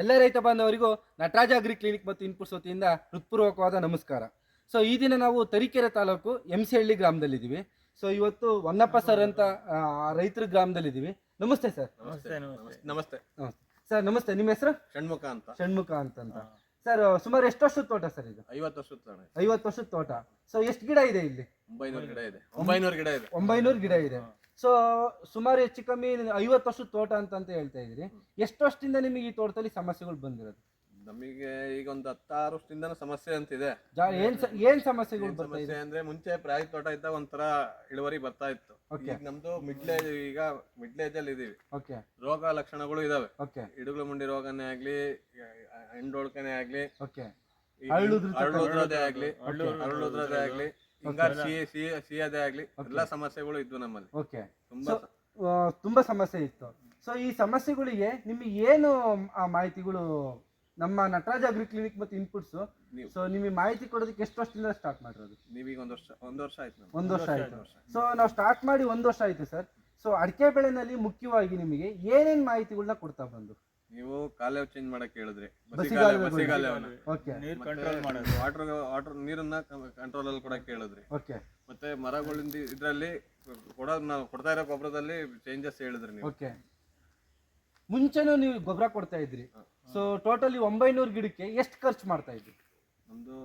ಎಲ್ಲ ರೈತ ಬಾಂಧವರಿಗೂ Nataraja agri clinic ಮತ್ತು ಇನ್ಪುಟ್ಸ್ ವತಿಯಿಂದ ಹೃತ್ಪೂರ್ವಕವಾದ ನಮಸ್ಕಾರ. ಸೊ ಈ ದಿನ ನಾವು ತರೀಕೆರೆ ತಾಲೂಕು ಎಂಸಿಹಳ್ಳಿ ಗ್ರಾಮದಲ್ಲಿದ್ದೀವಿ. ಸೊ ಇವತ್ತು ಹೊನ್ನಪ್ಪ ಸರ್ ಅಂತ ರೈತರ ಗ್ರಾಮದಲ್ಲಿದ್ದೀವಿ. ನಮಸ್ತೆ ಸರ್. ನಮಸ್ತೆ ಸರ್. ನಮಸ್ತೆ. ನಿಮ್ಮ ಹೆಸರು? ಷಣ್ಮುಖ ಅಂತ ಸರ್. ಸುಮಾರು ಎಷ್ಟು ವರ್ಷದ ತೋಟ ಸರ್ ಇದು? 50 ವರ್ಷದ ತೋಟ. 50 ವರ್ಷದ ತೋಟ. ಸೊ ಎಷ್ಟು ಗಿಡ ಇದೆ ಇಲ್ಲಿ? 900 ಗಿಡ ಇದೆ. ಸೊ ಸುಮಾರು ಹೆಚ್ಚು ಕಮ್ಮಿ 50 ವರ್ಷದ ತೋಟ ಅಂತ ಹೇಳ್ತಾ ಇದ್ರಿ. ಎಷ್ಟು ವರ್ಷದಿಂದ ನಿಮಗೆ ಈ ತೋಟದಲ್ಲಿ ಸಮಸ್ಯೆಗಳು ಬಂದಿರೋದು? ನಮಗೆ ಈಗ ಒಂದು 16 ವರ್ಷದಿಂದ ಸಮಸ್ಯೆ ಅಂತಿದೆ. ಏನ್ ಸಮಸ್ಯೆಗಳು ಬರ್ತಾ ಇದೆ ಅಂದ್ರೆ ಮುಂಚೆ ಪ್ರಾಯ ತೋಟ ಇದ್ದಾಗ ಒಂಥರ ಇಳುವರಿ ಬರ್ತಾ ಇತ್ತು. ಈಗ ನಮ್ದು ಮಿಡ್ಲೇಜ್ ಅಲ್ಲಿ ಇದೀವಿ. ರೋಗ ಲಕ್ಷಣಗಳು ಇದಾವೆ. ಇಡುಗಲು ಮುಂಡಿ ರೋಗನೇ ಆಗ್ಲಿ, ಎಂಡೋಳ್ಕನೆ ಆಗ್ಲಿ, ಹರಳುದ್ರದೇ ಆಗ್ಲಿ, ಹಿಂಗಾರು ಸಿಹಿಯದೇ ಆಗ್ಲಿ, ಎಲ್ಲಾ ಸಮಸ್ಯೆಗಳು ಇದ್ವು ನಮ್ಮಲ್ಲಿ. ತುಂಬಾ ಸಮಸ್ಯೆ ಇತ್ತು. ಸೊ ಈ ಸಮಸ್ಯೆಗಳಿಗೆ ನಿಮಗೆ ಏನು ಮಾಹಿತಿಗಳು ನಮ್ಮ ನಟರಾಜ ಅಗ್ರಿ ಕ್ಲಿನಿಕ್ ಮತ್ತು ಇನ್ಪುಟ್ಸ್? ಸೊ ನಿಮಗೆ ಮಾಹಿತಿ ಕೊಡೋದಕ್ಕೆ ಎಷ್ಟು ವರ್ಷದಿಂದ ಸ್ಟಾರ್ಟ್ ಮಾಡಿರೋದು? ನೀವೀಗ ಒಂದು ವರ್ಷ ಆಯ್ತು. ಒಂದು ವರ್ಷ ಆಯ್ತು. ಸೊ ನಾವು ಸ್ಟಾರ್ಟ್ ಮಾಡಿ 1 ವರ್ಷ ಆಯ್ತು ಸರ್. ಸೊ ಅಡಿಕೆ ಬೆಳೆನಲ್ಲಿ ಮುಖ್ಯವಾಗಿ ನಿಮಗೆ ಏನೇನ್ ಮಾಹಿತಿಗಳನ್ನ ಕೊಡ್ತಾ ಬಂದು? ನೀವು ಕಾಲೇವ್ ಚೇಂಜ್ ಮಾಡಕ್ ಹೇಳಿದ್ರಿ, ವಾಟರ್ ನೀರನ್ನ ಕಂಟ್ರೋಲ್ ಅಲ್ಲಿ ಕೊಡಕ್ ಹೇಳಿದ್ರಿ. ಮತ್ತೆ ಮರಗಳಿಂದ ಇದ್ರಲ್ಲಿ ನಾವು ಕೊಡ್ತಾ ಇರೋ ಗೊಬ್ಬರದಲ್ಲಿ ಚೇಂಜಸ್ ಹೇಳಿದ್ರಿ ನೀವು. ಮುಂಚೆನೂ ನೀವು ಗೊಬ್ಬರ ಕೊಡ್ತಾ ಇದ್ರಿ. ಸೊ ಟೋಟಲಿ 900 ಗಿಡಕ್ಕೆ ಎಷ್ಟು ಖರ್ಚು ಮಾಡ್ತಾ ಇದ್ರಿ? ನಮ್ದು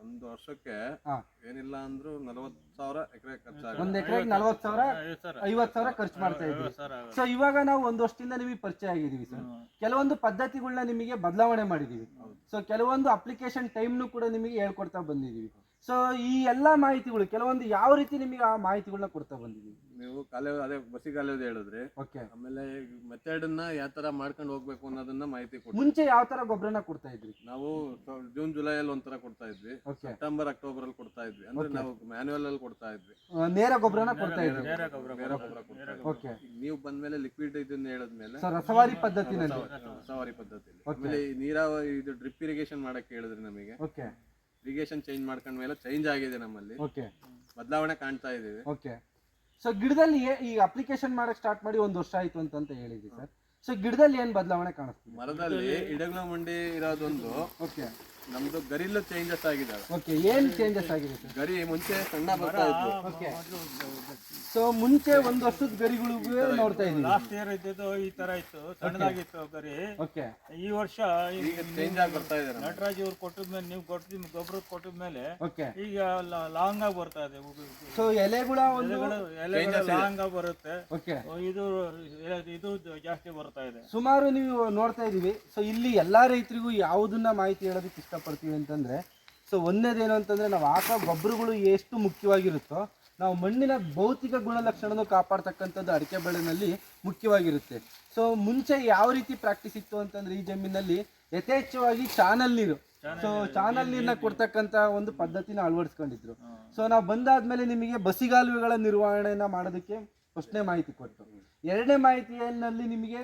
ಒಂದು ವರ್ಷಕ್ಕೆ ಏನಿಲ್ಲ ಅಂದ್ರೂ 40,000 ಎಕರೆ ಖರ್ಚಾಗ. ಒಂದ್ ಎಕರೆಗೆ 40,000 50,000 ಖರ್ಚು ಮಾಡ್ತಾ ಇದ್ರಿ. ಸೊ ಇವಾಗ ನಾವು 1 ವರ್ಷದಿಂದ ನಿಮಗೆ ಪರಿಚಯ ಆಗಿದೀವಿ ಸರ್. ಕೆಲವೊಂದು ಪದ್ಧತಿಗಳನ್ನ ನಿಮಗೆ ಬದಲಾವಣೆ ಮಾಡಿದೀವಿ. ಸೊ ಕೆಲವೊಂದು ಅಪ್ಲಿಕೇಶನ್ ಟೈಮ್ನು ಕೂಡ ನಿಮಗೆ ಹೇಳ್ಕೊಡ್ತಾ ಬಂದಿದೀವಿ. ಸೊ ಈ ಎಲ್ಲಾ ಮಾಹಿತಿಗಳು ಕೆಲವೊಂದು ಯಾವ ರೀತಿ ನಿಮಗೆ ಆ ಮಾಹಿತಿಗಳನ್ನ ಕೊಡ್ತಾ ಬಂದಿದೀವಿ? ನೀವು ಕಾಲೇವ್ ಅದೇ ಬಸಿ ಕಾಲೇವ್ ಹೇಳಿದ್ರಿ. ಆಮೇಲೆ ಮೆಥಡ್ ನ ಯಾವ ತರ ಮಾಡ್ಕೊಂಡು ಹೋಗ್ಬೇಕು ಅನ್ನೋದನ್ನ ಮಾಹಿತಿ ಕೊಡ್ತೀವಿ. ಮುಂಚೆ ಯಾವ ತರ ಗೊಬ್ಬರನ ಕೊಡ್ತಾ ಇದ್ರಿ? ನಾವು ಜೂನ್ ಜುಲೈ ಅಲ್ಲಿ ಒಂಥರ ಕೊಡ್ತಾ ಇದ್ವಿ, ಸೆಪ್ಟೆಂಬರ್ ಅಕ್ಟೋಬರ್ ಅಲ್ಲಿ ಕೊಡ್ತಾ ಇದ್ವಿ. ಅಂದ್ರೆ ನಾವು ಮ್ಯಾನ್ಯುವಲ್ ಅಲ್ಲಿ ಕೊಡ್ತಾ ಇದ್ವಿ, ನೇರ ಗೊಬ್ಬರನ ಕೊಡ್ತಾ ಇದ್ವಿ. ನೀವು ಬಂದ್ಮೇಲೆ ಲಿಕ್ವಿಡ್ ಇದನ್ನ ಹೇಳಿದ್ಮೇಲೆ ರಸವಾರಿ ಪದ್ಧತಿ. ಆಮೇಲೆ ನೀರಾವರಿ ಇದು ಡ್ರಿಪ್ ಇರಿಗೇಷನ್ ಮಾಡಕ್ ಹೇಳಿದ್ರಿ ನಮಗೆ. ಇರಿಗೇಷನ್ ಚೇಂಜ್ ಮಾಡ್ಕೊಂಡ್ಮೇಲೆ ಚೇಂಜ್ ಆಗಿದೆ, ನಮ್ಮಲ್ಲಿ ಬದಲಾವಣೆ ಕಾಣ್ತಾ ಇದೀವಿ. ಸೊ ಗಿಡದಲ್ಲಿ ಈಗ ಅಪ್ಲಿಕೇಶನ್ ಮಾಡಕ್ ಸ್ಟಾರ್ಟ್ ಮಾಡಿ 1 ವರ್ಷ ಆಯ್ತು ಅಂತ ಹೇಳಿದ್ವಿ ಸರ್. ಸೊ ಗಿಡದಲ್ಲಿ ಏನ್ ಬದಲಾವಣೆ ಕಾಣಿಸ್ತೀವಿ? ಮರದಲ್ಲಿ ಇಡಗಲ ಮಂಡಿ ಇರೋದೊಂದು. ನಮ್ದು ಗರಿಲ್ಲ ಚೇಂಜಸ್ ಆಗಿದಾವೆ. ಏನ್ ಚೇಂಜಸ್ ಆಗಿದೆ ಸರ್? ಗರಿ ಮುಂಚೆ ಸಣ್ಣ ಬರ್ತಾ ಇತ್ತು. ಸೊ ಮುಂಚೆ 1 ವರ್ಷದ ಗರಿಗಳಿಗೂ ನೋಡ್ತಾ ಇದೀವಿ. ಲಾಸ್ಟ್ ಇಯರ್ ಇದ್ದಿದ್ದು ಈ ತರ ಇತ್ತು, ಸಣ್ಣದಾಗಿತ್ತು ಗರಿ. ಈ ವರ್ಷ ಈಗ ಚೇಂಜ್ ಆಗಿ ಬರ್ತಾ ಇದೆ. ನಟರಾಜ್ ಇವ್ರು ಕೊಟ್ಟಿದ್ಮೇಲೆ, ನೀವು ಗೊಬ್ಬರ ಕೊಟ್ಟಿದ್ಮೇಲೆ ಈಗ ಲಾಂಗ್ ಆಗಿ ಬರ್ತಾ ಇದೆ. ಸೊ ಎಲೆಗಳು ಲಾಂಗ್ ಆಗಿ ಬರುತ್ತೆ. ಇದು ಜಾಸ್ತಿ ಬರ್ತಾ ಇದೆ. ಸುಮಾರು ನೀವು ನೋಡ್ತಾ ಇದೀವಿ. ಸೊ ಇಲ್ಲಿ ಎಲ್ಲಾ ರೈತರಿಗೂ ಯಾವುದನ್ನ ಮಾಹಿತಿ ಹೇಳೋದಕ್ಕೆ ಇಷ್ಟಪಡ್ತೀವಿ ಅಂತಂದ್ರೆ, ಸೊ ಒಂದೇದೇನು ಅಂತಂದ್ರೆ ನಾವು ಹಾಕೋ ಗೊಬ್ಬರಗಳು ಎಷ್ಟು ಮುಖ್ಯವಾಗಿರುತ್ತೋ, ನಾವು ಮಣ್ಣಿನ ಭೌತಿಕ ಗುಣಲಕ್ಷಣವನ್ನು ಕಾಪಾಡ್ತಕ್ಕಂಥದ್ದು ಅಡಿಕೆ ಬೆಳೆನಲ್ಲಿ ಮುಖ್ಯವಾಗಿರುತ್ತೆ. ಸೊ ಮುಂಚೆ ಯಾವ ರೀತಿ ಪ್ರಾಕ್ಟೀಸ್ ಇತ್ತು ಅಂತಂದ್ರೆ, ಈ ಜಮೀನಲ್ಲಿ ಯಥೇಚ್ಛವಾಗಿ ಚಾನಲ್ ನೀರು, ಸೊ ಚಾನಲ್ ನೀರನ್ನ ಕೊಡ್ತಕ್ಕಂಥ ಒಂದು ಪದ್ಧತಿನ ಅಳವಡಿಸ್ಕೊಂಡಿದ್ರು. ಸೊ ನಾವು ಬಂದಾದ್ಮೇಲೆ ನಿಮಗೆ ಬಸಿಗಾಲುವೆಗಳ ನಿರ್ವಹಣೆನ ಮಾಡೋದಕ್ಕೆ ಫಸ್ಟ್ನೇ ಮಾಹಿತಿ ಕೊಟ್ಟು, 2ನೇ ಮಾಹಿತಿಯಲ್ಲಿ ನಿಮಗೆ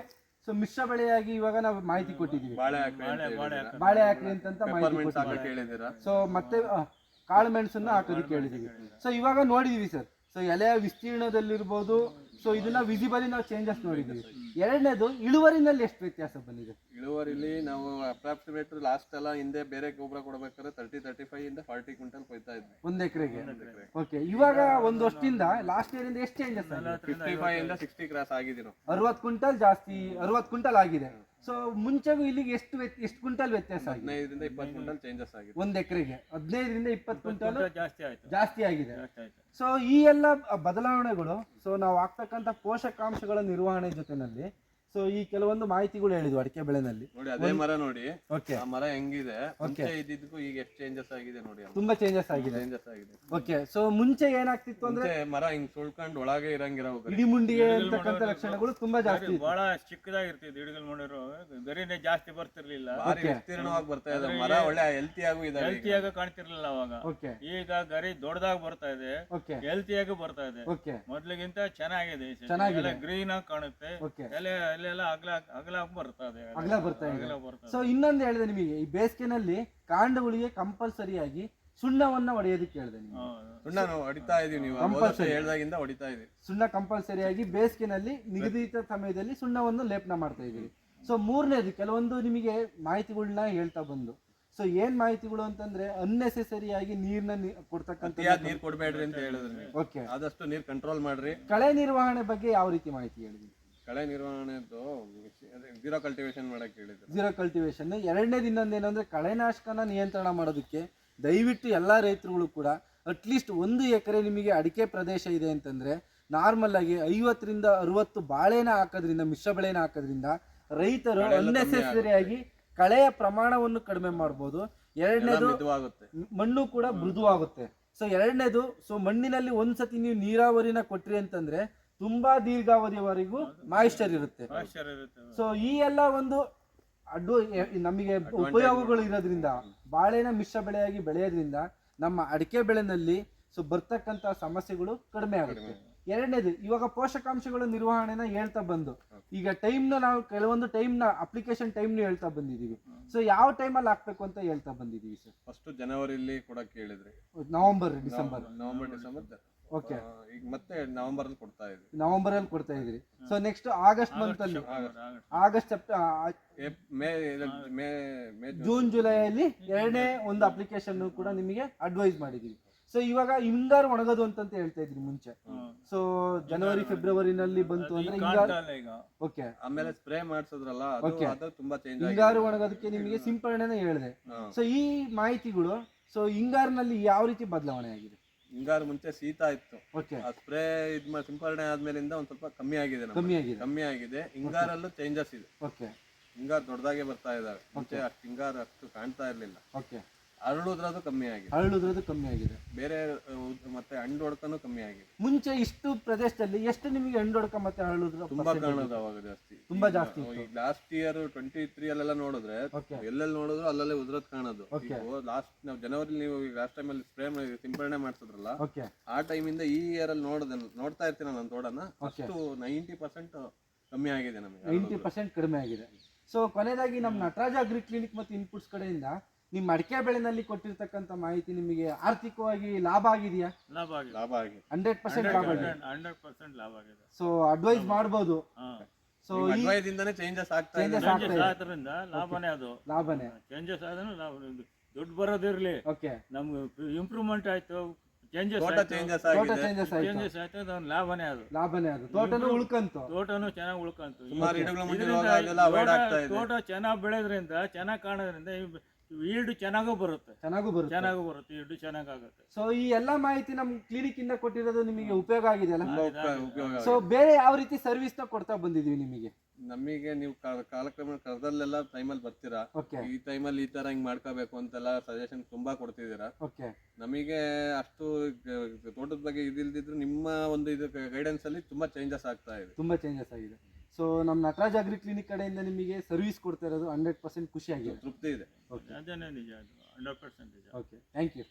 ಸೊ ಮಿಶ್ರ ಬೆಳೆಯಾಗಿ ಇವಾಗ ನಾವು ಮಾಹಿತಿ ಕೊಟ್ಟಿದ್ದೀವಿ. ಬಾಳೆ ಹಾಕ್ರಿ ಅಂತ ಮಾಹಿತಿ ಕೊಟ್ಟಿದ್ದೀವಿ. ಸೊ ಮತ್ತೆ ಕಾಳು ಮೆಣಸನ್ನು ಹಾಕೋದಕ್ಕೆ ಹೇಳಿದೀವಿ. ಸೊ ಇವಾಗ ನೋಡಿದೀವಿ ಸರ್. ಸೊ ಎಲೆಯ ವಿಸ್ತೀರ್ಣದಲ್ಲಿರ್ಬೋದು, ಸೊ ಇದನ್ನ ವಿಸಿಬಲಿ ನಾವು ಚೇಂಜಸ್ ನೋಡಿದೀವಿ. 2ನೇದು ಇಳುವರಿನಲ್ಲಿ ಎಷ್ಟು ವ್ಯತ್ಯಾಸ ಬಂದಿದೆ? ಇಳುವರಿಲಿ ನಾವು ಅಪ್ರಾಕ್ಸಿಮೇಟ್ ಲಾಸ್ಟ್ ಎಲ್ಲ ಹಿಂದೆ ಬೇರೆ ಗೊಬ್ಬರ ಕೊಡಬೇಕಾದ್ರೆ 35 ಇಂದ 40 ಕ್ವಿಂಟಲ್ ಕೊಯ್ತಾ ಇದ್ವಿ 1 ಎಕರೆಗೆ. ಇವಾಗ 1 ವರ್ಷದಿಂದ ಲಾಸ್ಟ್ ಇಯರ್ ಇಂದ ಎಷ್ಟು ಚೇಂಜಸ್ ಆಗಿದೆ? 55 ಇಂದ 60 ಕ್ರಾಸ್ ಆಗಿದ್ದೀವಿ. 60 ಕ್ವಿಂಟಲ್ ಜಾಸ್ತಿ, 60 ಕ್ವಿಂಟಲ್ ಆಗಿದೆ. ಸೊ ಮುಂಚೆಗೂ ಇಲ್ಲಿಗೆ ಎಷ್ಟು ಕ್ವಿಂಟಲ್ ವ್ಯತ್ಯಾಸ ಆಗಿದೆ? 15 ರಿಂದ 20 ಕ್ವಿಂಟಲ್ ಚೇಂಜಸ್ ಆಗಿದೆ 1 ಎಕರೆಗೆ. 15 ರಿಂದ 20 ಕ್ವಿಂಟಲ್ ಜಾಸ್ತಿ ಆಗಿದೆ. ಸೊ ಈ ಎಲ್ಲ ಬದಲಾವಣೆಗಳು, ಸೊ ನಾವು ಆಗ್ತಕ್ಕಂಥ ಪೋಷಕಾಂಶಗಳ ನಿರ್ವಹಣೆ ಜೊತೆನಲ್ಲಿ, ಸೊ ಈ ಕೆಲವೊಂದು ಮಾಹಿತಿಗಳು ಹೇಳಿದ್ವು ಅಡಿಕೆ ಬೆಳೆನಲ್ಲಿ. ನೋಡಿ ಅದೇ ಮರ ನೋಡಿ, ಆ ಮರ ಹೆಂಗಿದೆ, ಮುಂಚೆ ಇದ್ದಿದ್ದಕ್ಕೂ ಈಗ ಎಷ್ಟು ಚೇಂಜಸ್ ಆಗಿದೆ ನೋಡಿ. ತುಂಬಾ ಚೇಂಜಸ್ ಆಗಿದೆ. ಸೊ ಮುಂಚೆ ಏನಾಗ್ತಿತ್ತು ಅಂದ್ರೆ ಮರ ಹಿಂಗ್ ಸುಳ್ಕೊಂಡು ಒಳಗೆ ಇರಂಗಿರೋ ಇಡಿಮುಂಡಿಗೆ ಅಂತಕ್ಕಂಥ ಲಕ್ಷಣಗಳು ತುಂಬಾ ಜಾಸ್ತಿ, ಬಹಳ ಚಿಕ್ಕದಾಗಿರ್ತಿತ್ತು. ಇಡಿಗಲ್ ಮಾಡಿರೋ ಗರಿನೇ ಜಾಸ್ತಿ ಬರ್ತಿರ್ಲಿಲ್ಲ, ವಿಸ್ತೀರ್ಣವಾಗಿ ಬರ್ತಾ ಇದೆ. ಮರ ಒಳ್ಳೆ ಹೆಲ್ತಿಯಾಗಿ ಕಾಣ್ತಿರ್ಲಿಲ್ಲ ಅವಾಗ. ಈಗ ಗರಿ ದೊಡ್ಡದಾಗಿ ಬರ್ತಾ ಇದೆ, ಹೆಲ್ತಿಯಾಗಿ ಬರ್ತಾ ಇದೆ. ಮೊದ್ಲಿಗಿಂತ ಚೆನ್ನಾಗಿದೆ, ಗ್ರೀನ್ ಆಗಿ ಕಾಣುತ್ತೆ. ಅಗಲ ಬರ್ತಾ ಇದೆ. ಸೊ ಇನ್ನೊಂದು ಹೇಳಿದೆ ನಿಮಗೆ, ಈ ಬೇಸಿಗೆನಲ್ಲಿ ಕಾಂಡಗಳಿಗೆ ಕಂಪಲ್ಸರಿಯಾಗಿ ಸುಣ್ಣವನ್ನ ಹೊಡೆಯೋದಕ್ಕೆ ಹೇಳಿದೆ. ಸುಣ್ಣ ಹೊಡಿತಾ ಇದೀವಿ, ನೀವು ಹೇಳ್ದಾಗಿಂದ ಹೊಡಿತಾ ಇದೀವಿ. ಸುಣ್ಣ ಕಂಪಲ್ಸರಿಯಾಗಿ ಬೇಸಿಗೆನಲ್ಲಿ ನಿಗದಿತ ಸಮಯದಲ್ಲಿ ಸುಣ್ಣವನ್ನು ಲೇಪನ ಮಾಡ್ತಾ ಇದೀವಿ. ಸೊ ಮೂರನೇದು ಕೆಲವೊಂದು ನಿಮಗೆ ಮಾಹಿತಿಗಳನ್ನ ಹೇಳ್ತಾ ಬಂದು, ಸೊ ಏನ್ ಮಾಹಿತಿಗಳು ಅಂತಂದ್ರೆ ಅನ್ನೆಸೆಸರಿ ಆಗಿ ನೀರ್ನ ಕೊಡ್ತಕ್ಕಂಥ, ನೀರ್ ಕೊಡ್ಬೇಡ್ರಿ ಅಂತ ಹೇಳಿದ್ರಿ. ಓಕೆ, ಆದಷ್ಟು ನೀರ್ ಕಂಟ್ರೋಲ್ ಮಾಡ್ರಿ. ಕಳೆ ನಿರ್ವಹಣೆ ಬಗ್ಗೆ ಯಾವ ರೀತಿ ಮಾಹಿತಿ ಹೇಳಿದ್ರಿ? ಕಳೆ ನಿರ್ವಹಣೆದು ಜೀರೋ ಕಲ್ಟಿವೇಶನ್ ಮಾಡಕ್ ಹೇಳಿದ್ರು. Zero cultivation. ಎರಡನೇದು ಇನ್ನೊಂದೇನಂದ್ರೆ ಕಳೆನಾಶಕನ ನಿಯಂತ್ರಣ ಮಾಡೋದಕ್ಕೆ ದಯವಿಟ್ಟು ಎಲ್ಲ ರೈತರುಗಳು ಕೂಡ ಅಟ್ಲೀಸ್ಟ್ 1 ಎಕರೆ ನಿಮಗೆ ಅಡಿಕೆ ಪ್ರದೇಶ ಇದೆ ಅಂತಂದ್ರೆ ನಾರ್ಮಲ್ ಆಗಿ 50 ರಿಂದ 60 ಬಾಳೆನ ಹಾಕೋದ್ರಿಂದ, ಮಿಶ್ರ ಬೆಳೆನ ಹಾಕೋದ್ರಿಂದ ರೈತರು ಅನ್ನೆಸೆಸರಿ ಆಗಿ ಕಳೆಯ ಪ್ರಮಾಣವನ್ನು ಕಡಿಮೆ ಮಾಡ್ಬೋದು. ಎರಡನೇದು ಮಣ್ಣು ಕೂಡ ಮೃದುವಾಗುತ್ತೆ. ಸೊ ಎರಡನೇದು, ಸೊ ಮಣ್ಣಿನಲ್ಲಿ ಒಂದ್ಸತಿ ನೀವು ನೀರಾವರಿನ ಕೊಟ್ರಿ ಅಂತಂದ್ರೆ ತುಂಬಾ ದೀರ್ಘಾವಧಿಯವರೆಗೂ ಮಾಯಿಶ್ಚರ್ ಇರುತ್ತೆ. ಸೊ ಈ ಎಲ್ಲ ಒಂದು ನಮಗೆ ಉಪಯೋಗಗಳು ಇರೋದ್ರಿಂದ ಬಾಳೆನ ಮಿಶ್ರ ಬೆಳೆಯಾಗಿ ಬೆಳೆಯೋದ್ರಿಂದ ನಮ್ಮ ಅಡಿಕೆ ಬೆಳೆನಲ್ಲಿ ಸೊ ಬರ್ತಕ್ಕಂಥ ಸಮಸ್ಯೆಗಳು ಕಡಿಮೆ ಆಗುತ್ತೆ. ಎರಡನೇದು, ಇವಾಗ ಪೋಷಕಾಂಶಗಳ ನಿರ್ವಹಣೆನ ಹೇಳ್ತಾ ಬಂದು, ಈಗ ಟೈಮ್ನ ನಾವು ಕೆಲವೊಂದು ಟೈಮ್ನ ಅಪ್ಲಿಕೇಶನ್ ಟೈಮ್ನ ಹೇಳ್ತಾ ಬಂದಿದ್ದೀವಿ. ಸೊ ಯಾವ ಟೈಮಲ್ಲಿ ಹಾಕ್ಬೇಕು ಅಂತ ಹೇಳ್ತಾ ಬಂದಿದ್ದೀವಿ ಸರ್? ಫಸ್ಟ್ ಜನವರಿಲಿ ಕೊಡಕ್ಕೆ ಹೇಳಿದ್ರಿ. November December. ಓಕೆ, ಈಗ ಮತ್ತೆ ನವೆಂಬರ್ ಅಲ್ಲಿ ಕೊಡ್ತಾ ಇದ್ವಿ. ನವೆಂಬರ್ ಅಲ್ಲಿ ಕೊಡ್ತಾ ಇದ್ರಿ. ಸೊ ನೆಕ್ಸ್ಟ್ ಆಗಸ್ಟ್ ಮಂತ್ ಅಲ್ಲಿ, ಆಗಸ್ಟ್ ಜೂನ್ ಜುಲೈ ಅಲ್ಲಿ ಎರಡನೇ ಒಂದು ಅಪ್ಲಿಕೇಶನ್ ಕೂಡ ನಿಮಗೆ ಅಡ್ವೈಸ್ ಮಾಡಿದೀವಿ. ಸೊ ಇವಾಗ ಹಿಂಗಾರು ಒಣಗೋದು ಅಂತ ಹೇಳ್ತಾ ಇದ್ರಿ ಮುಂಚೆ. ಸೊ ಜನವರಿ ಫೆಬ್ರವರಿನಲ್ಲಿ ಬಂತು ಅಂದ್ರೆ ಹಿಂಗಾರು. ಓಕೆ, ಆಮೇಲೆ ಸ್ಪ್ರೇ ಮಾಡಿಸಿದ್ರಲ್ಲ, ಅದು ತುಂಬಾ ಚೇಂಜ್. ಹಿಂಗಾರು ಒಣಗೋದಕ್ಕೆ ನಿಮಗೆ ಸಿಂಪರಣೆನ ಹೇಳಿದೆ. ಸೊ ಈ ಮಾಹಿತಿಗಳು, ಸೊ ಹಿಂಗಾರಿನಲ್ಲಿ ಯಾವ ರೀತಿ ಬದಲಾವಣೆ ಆಗಿದೆ? ಹಿಂಗಾರು ಮುಂಚೆ ಶೀತ ಇತ್ತು. ಓಕೆ, ಸ್ಪ್ರೇ ಸಿಂಪರಣೆ ಆದ್ಮೇಲಿಂದ ಒಂದ್ ಸ್ವಲ್ಪ ಕಮ್ಮಿ ಆಗಿದೆ. ಹಿಂಗಾರಲ್ಲೂ ಚೇಂಜಸ್ ಇದೆ. ಓಕೆ, ಹಿಂಗಾರು ದೊಡ್ಡದಾಗೆ ಬರ್ತಾ ಇದಾವೆ. ಮುಂಚೆ ಅಷ್ಟು ಹಿಂಗಾರು ಅಷ್ಟು ಕಾಣ್ತಾ ಇರ್ಲಿಲ್ಲ. ಓಕೆ, ಅರಳುದ್ರದ್ದು ಕಮ್ಮಿ ಆಗಿದೆ. ಬೇರೆ ಮತ್ತೆ ಹಣ್ಣು ಹೊಡ್ಕನು ಕಮ್ಮಿ ಆಗಿದೆ. ಮುಂಚೆ ಇಷ್ಟು ಪ್ರದೇಶದಲ್ಲಿ ಎಷ್ಟು ನಿಮಗೆ ಹಣ್ಣು ಹೊಡ್ಕ ಮತ್ತೆ ಅರಳುದ್ರ ತುಂಬಾ ಕಾಣೋದು ಅವಾಗ ಜಾಸ್ತಿ, ತುಂಬಾ ಜಾಸ್ತಿ. ಲಾಸ್ಟ್ ಇಯರ್ 23 ಅಲ್ಲೆಲ್ಲ ನೋಡಿದ್ರೆ ಎಲ್ಲೆಲ್ಲಿ ನೋಡಿದ್ರು ಅಲ್ಲಲ್ಲೇ ಉದ್ರದ್ ಕಾಣೋದು. ಲಾಸ್ಟ್ ನಾವು ಜನವರಿ, ನೀವು ಲಾಸ್ಟ್ ಟೈಮ್ ಅಲ್ಲಿ ಸ್ಪ್ರೇ ಸಿಂಪರಣೆ ಮಾಡ್ತಿದ್ರಲ್ಲ, ಆ ಟೈಮ್ ಇಂದ ಈ ಇಯರ್ ಅಲ್ಲಿ ನೋಡ್ತಾ ಇರ್ತೀನಿ ನಾನು ತೋಟನ, ಅಷ್ಟು 90% ಕಮ್ಮಿ ಆಗಿದೆ. ನಮಗೆ 90% ಕಡಿಮೆ ಆಗಿದೆ. ಸೊ ಕೊನೆಯದಾಗಿ ನಮ್ಮ ನಟರಾಜ ಅಗ್ರಿ ಕ್ಲಿನಿಕ್ ಮತ್ತು ಇನ್ಪುಟ್ಸ್ ಕಡೆಯಿಂದ ನಿಮ್ಮ ಅಡಿಕೆ ಬೆಳೆನಲ್ಲಿ ಕೊಟ್ಟಿರ್ತಕ್ಕಂಥ ಮಾಹಿತಿ ನಿಮಗೆ ಆರ್ಥಿಕವಾಗಿ ಲಾಭ ಆಗಿದೆಯಾ? ಲಾಭ ಆಗಿದೆ. 100% ಲಾಭ ಆಗಿದೆ. 100% ಲಾಭ ಆಗಿದೆ. ಸೊ ಅಡ್ವೈಸ್ ಮಾಡಬಹುದು. ಸೊ ಅಡ್ವೈಸ್ ಇಂದಾನೆ ಚೇಂಜಸ್ ಆಗ್ತಾ ಇದೆ. ಆದ್ರಿಂದ ಲಾಭನೇ, ಅದು ಲಾಭನೇ. ಚೇಂಜಸ್ ಆದ್ರೂ ದುಡ್ಡು ಬರೋದಿರ್ಲಿ, ಓಕೆ, ನಮ್ಗೆ ಇಂಪ್ರೂವ್ಮೆಂಟ್ ಆಯ್ತು, ಚೇಂಜಸ್ ಆಯ್ತು, ಲಾಭನೇ ಅದು. ತೋಟನೂ ಚೆನ್ನಾಗಿ ಉಳ್ಕಂತು. ತೋಟ ಚೆನ್ನಾಗಿ ಬೆಳೆದ್ರಿಂದ, ಚೆನ್ನಾಗಿ ಕಾಣೋದ್ರಿಂದ ಈಲ್ಡ್ ಚೆನ್ನಾಗೂ ಬರುತ್ತೆ. ಈಲ್ಡ್ ಚೆನ್ನಾಗುತ್ತೆ. ಸೊ ಈ ಎಲ್ಲಾ ಮಾಹಿತಿ ನಮ್ ಕ್ಲಿನಿಕ್ ಇಂದ ಕೊಟ್ಟಿರೋದು ನಿಮಗೆ ಉಪಯೋಗ ಆಗಿದೆಯಲ್ಲ? ಸೊ ಬೇರೆ ಯಾವ ರೀತಿ ಸರ್ವಿಸ್ ನ ಕೊಡ್ತಾ ಬಂದಿದೀವಿ ನಿಮಗೆ? ನಮಗೆ ನೀವು ಕಾಲಕ್ರಮ ಕರೆದಲ್ಲೆಲ್ಲ ಟೈಮಲ್ಲಿ ಬರ್ತೀರಾ, ಈ ಟೈಮಲ್ಲಿ ಈ ತರ ಹಿಂಗ್ ಮಾಡ್ಕೋಬೇಕು ಅಂತೆಲ್ಲ ಸಜೆಷನ್ ತುಂಬಾ ಕೊಡ್ತಿದ್ದೀರಾ. ನಮಗೆ ಅಷ್ಟು ತೋಟದ ಬಗ್ಗೆ ಇದಿಲ್ದಿದ್ರು ನಿಮ್ಮ ಒಂದು ಇದು ಗೈಡೆನ್ಸ್ ಅಲ್ಲಿ ತುಂಬಾ ಚೇಂಜಸ್ ಆಗಿದೆ. ಸೊ ನಮ್ಮ ನಟರಾಜ್ ಅಗ್ರಿ ಕ್ಲಿನಿಕ್ ಕಡೆಯಿಂದ ನಿಮಗೆ ಸರ್ವಿಸ್ ಕೊಡ್ತಾ ಇರೋದು 100% ಖುಷಿ ಆಗಿದೆ, ತೃಪ್ತಿ ಇದೆ. ಅದೇನೇ ನಿಜ, 100% ನಿಜ. Okay, thank you.